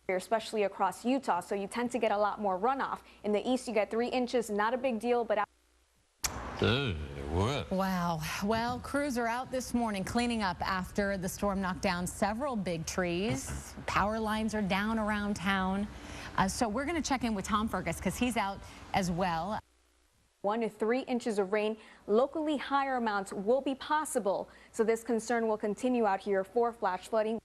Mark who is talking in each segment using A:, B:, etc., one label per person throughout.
A: especially across Utah, so you tend to get a lot more runoff. In the east, you get 3 inches, not a big deal, but
B: wow. Well, crews are out this morning cleaning up after the storm knocked down several big trees. Power lines are down around town. So we're going to check in with Tom Fergus because he's out as well.
A: 1 to 3 inches of rain. Locally, higher amounts will be possible, so this concern will continue out here for flash flooding.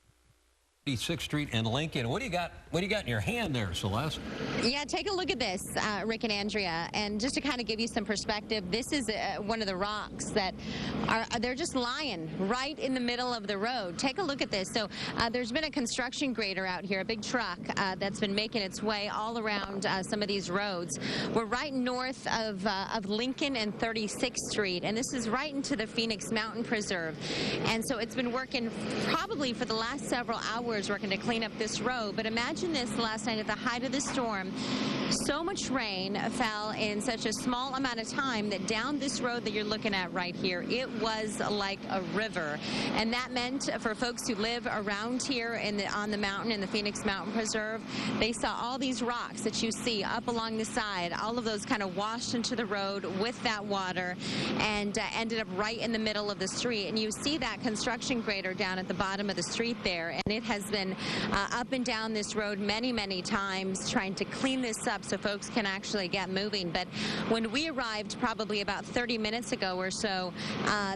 C: 6th Street and Lincoln. What do you got? What do you got in your hand there, Celeste?
D: Yeah, take a look at this, Rick and Andrea, and just to kind of give you some perspective, this is one of the rocks that they're just lying right in the middle of the road. Take a look at this. So there's been a construction grader out here, a big truck that's been making its way all around some of these roads. We're right north of Lincoln and 36th Street, and this is right into the Phoenix Mountain Preserve. And so it's been working probably for the last several hours working to clean up this road. But imagine this last night at the height of the storm. So much rain fell in such a small amount of time that down this road that you're looking at right here, it was like a river. And that meant for folks who live around here on the mountain in the Phoenix Mountain Preserve, they saw all these rocks that you see up along the side, all of those kind of washed into the road with that water and ended up right in the middle of the street. And you see that construction grader down at the bottom of the street there, and it has been up and down this road many times trying to clean this up so folks can actually get moving. But when we arrived probably about 30 minutes ago or so,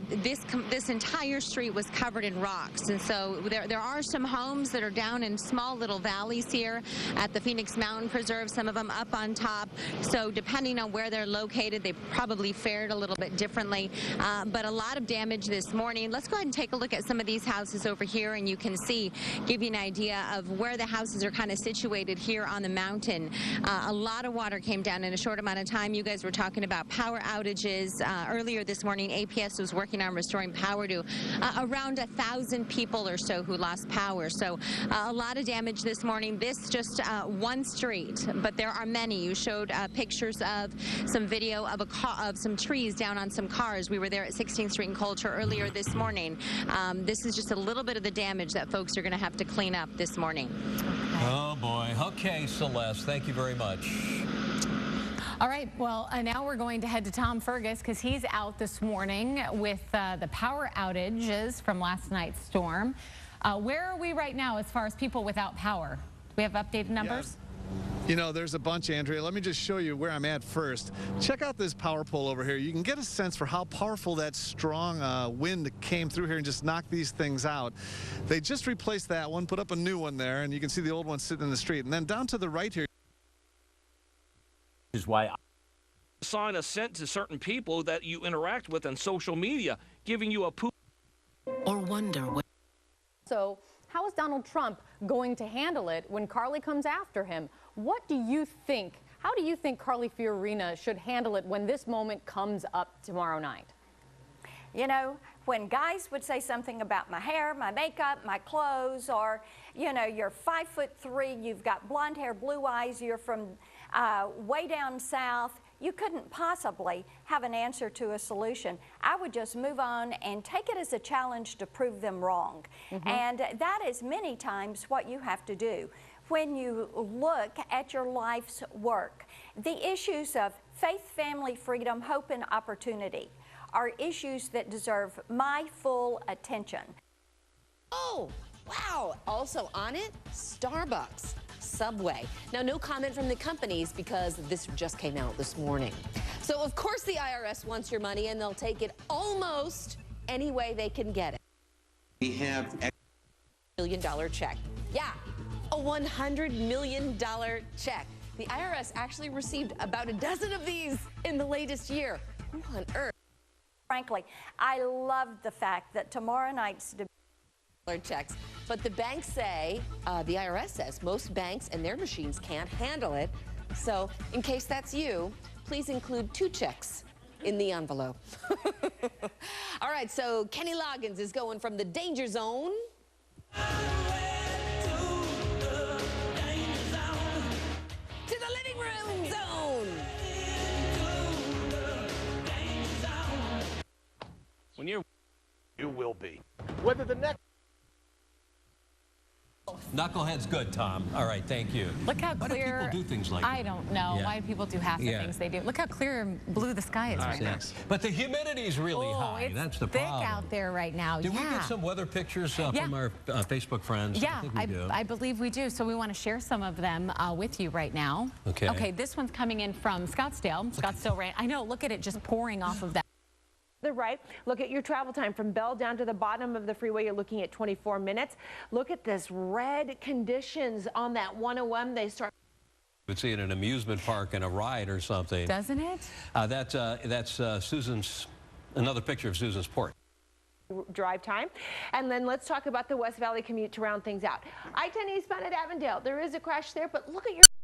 D: this entire street was covered in rocks. And so there are some homes that are down in small little valleys here at the Phoenix Mountain Preserve, some of them up on top. So depending on where they're located, they probably fared a little bit differently. But a lot of damage this morning. Let's go ahead and take a look at some of these houses over here, and you can give you an idea of where the houses are kind of situated here on the mountain. A lot of water came down in a short amount of time. You guys were talking about power outages. Earlier this morning, APS was working on restoring power to around 1,000 people or so who lost power. So a lot of damage this morning. This just one street, but there are many. You showed pictures of some video of some trees down on some cars. We were there at 16th Street and Coulter earlier this morning. This is just a little bit of the damage that folks are going to have to clean up this morning.
C: Oh boy. Okay, Celeste, thank you very much.
B: All right, well, now we're going to head to Tom Fergus because he's out this morning with the power outages from last night's storm. Where are we right now as far as people without power? Do we have updated numbers?
E: Yeah. You know, there's a bunch, Andrea. Let me just show you where I'm at first. Check out this power pole over here. You can get a sense for how powerful that strong wind came through here and just knocked these things out. They just replaced that one, put up a new one there, and you can see the old one sitting in the street. And then down to the right here
F: is why a sign is sent to certain people that you interact with on social media, giving you a poop.
G: Or wonder what.
H: So how is Donald Trump going to handle it when Carly comes after him? What do you think? How do you think Carly Fiorina should handle it when this moment comes up tomorrow night?
I: You know, when guys would say something about my hair, my makeup, my clothes, or, you know, you're 5'3", you've got blonde hair, blue eyes, you're from way down south, you couldn't possibly have an answer to a solution. I would just move on and take it as a challenge to prove them wrong. And that is many times what you have to do. When you look at your life's work, the issues of faith, family, freedom, hope, and opportunity are issues that deserve my full attention.
G: Oh, wow. Also on it, Starbucks, Subway. Now, no comment from the companies because this just came out this morning. So, of course, the IRS wants your money, and they'll take it almost any way they can get it.
J: We have a
G: $1 million check. Yeah, a $100 million check. The IRS actually received about a dozen of these in the latest year. Who on earth?
I: Frankly, I love the fact that tomorrow night's
G: checks. But the banks say, the IRS says, most banks and their machines can't handle it. So in case that's you, please include 2 checks in the envelope. All right, so Kenny Loggins is going from the danger zone to the living room zone.
F: When you will be.
K: Whether the next
C: Knucklehead's good, Tom. All right, thank you.
B: Look how
C: Why
B: clear.
C: do people do things like that?
B: I don't know.
C: Yeah.
B: Why do people do half the
C: Yeah.
B: things they do? Look how clear and blue the sky is right now.
C: But the humidity's really high.
B: It's
C: That's the
B: thick
C: problem.
B: out there right now.
C: Did we get some weather pictures
B: Yeah.
C: from our Facebook friends?
B: Yeah,
C: I think we do.
B: I believe we do. So we want to share some of them with you right now.
C: Okay.
B: Okay, this one's coming in from Scottsdale. Scottsdale rain. I know, look at it just pouring off of that.
K: The right. Look at your travel time from Bell down to the bottom of the freeway. You're looking at 24 minutes. Look at this red conditions on that 101. They start.
C: Would see it in an amusement park and a ride or something.
B: Doesn't it?
C: That's Susan's, another picture of Susan's port.
K: Drive time. And then let's talk about the West Valley commute to round things out. I-10 eastbound at Avondale. There is a crash there, but look at your